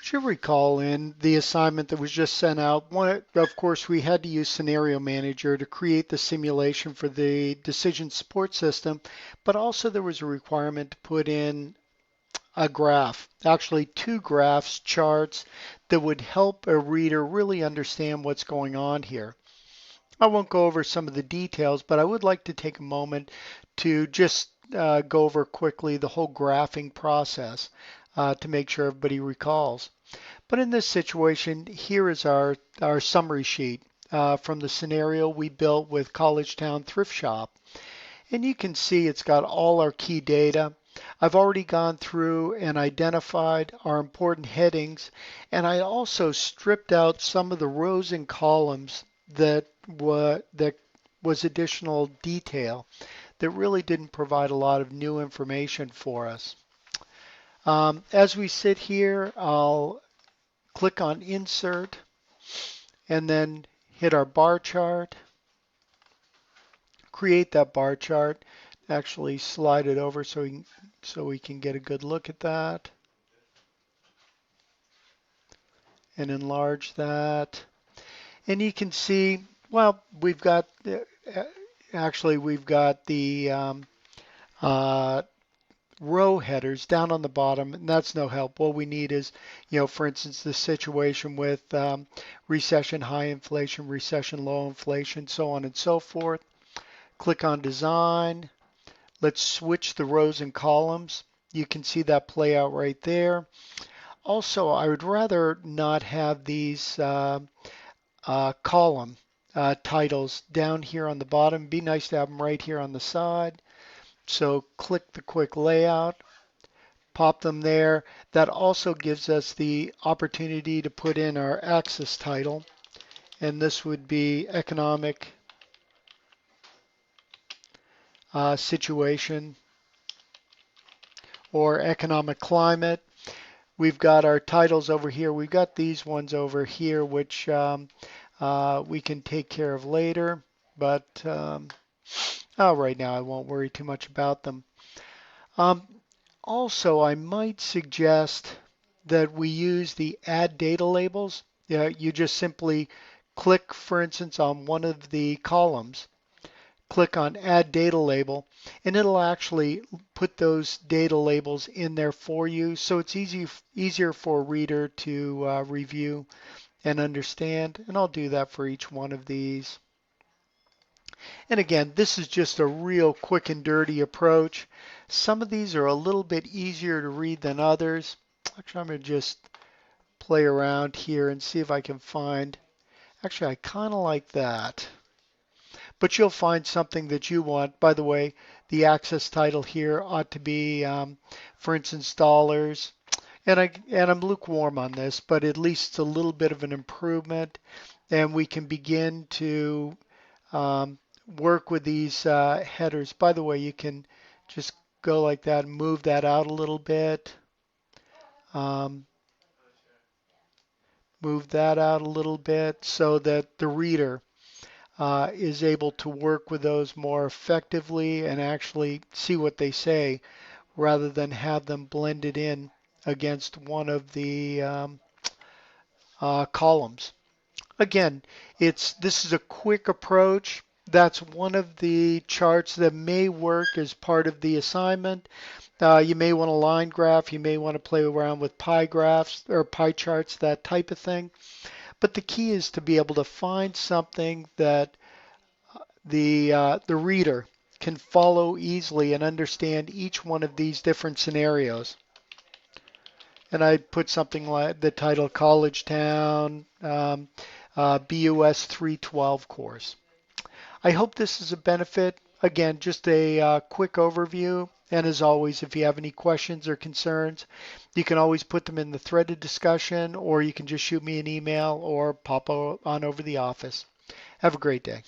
Should recall in the assignment that was just sent out, of course, we had to use Scenario Manager to create the simulation for the decision support system, but also there was a requirement to put in a graph, actually two graphs, charts that would help a reader really understand what's going on here. I won't go over some of the details, but I would like to take a moment to just go over quickly the whole graphing process to make sure everybody recalls. But in this situation, here is our summary sheet from the scenario we built with College Town Thrift Shop. And you can see it's got all our key data. I've already gone through and identified our important headings, and I also stripped out some of the rows and columns that was additional detail that really didn't provide a lot of new information for us. As we sit here, I'll click on Insert and then hit our bar chart, create that bar chart, actually slide it over so we can get a good look at that and enlarge that. And you can see, well, we've got the uh, row headers down on the bottom, and that's no help. What we need is, for instance, the situation with recession, high inflation, recession, low inflation, so on and so forth. Click on Design. Let's switch the rows and columns. You can see that play out right there. Also, I would rather not have these column titles down here on the bottom. It'd be nice to have them right here on the side. So click the quick layout, pop them there. That also gives us the opportunity to put in our axis title, and this would be economic situation or economic climate. We've got our titles over here. We've got these ones over here, which we can take care of later, but right now I won't worry too much about them. Also, I might suggest that we use the add data labels. You just simply click, for instance, on one of the columns, click on add data label, and it'll actually put those data labels in there for you. So it's easier for a reader to review and understand. And I'll do that for each one of these. And again, this is just a real quick and dirty approach. Some of these are a little bit easier to read than others. Actually, I'm going to just play around here and see if I can find. Actually, I kind of like that. But you'll find something that you want. By the way, the access title here ought to be, for instance, dollars. And I'm lukewarm on this, but at least it's a little bit of an improvement. And we can begin to work with these headers. By the way, you can just go like that and move that out a little bit. Move that out a little bit so that the reader is able to work with those more effectively and actually see what they say rather than have them blended in against one of the columns. Again, this is a quick approach. That's one of the charts that may work as part of the assignment. You may want a line graph. You may want to play around with pie graphs or pie charts, that type of thing. But the key is to be able to find something that the reader can follow easily and understand each one of these different scenarios. And I put something like the title College Town BUS 312 course. I hope this is a benefit. Again, just a quick overview. And as always, if you have any questions or concerns, you can always put them in the threaded discussion, or you can just shoot me an email or pop on over the office. Have a great day.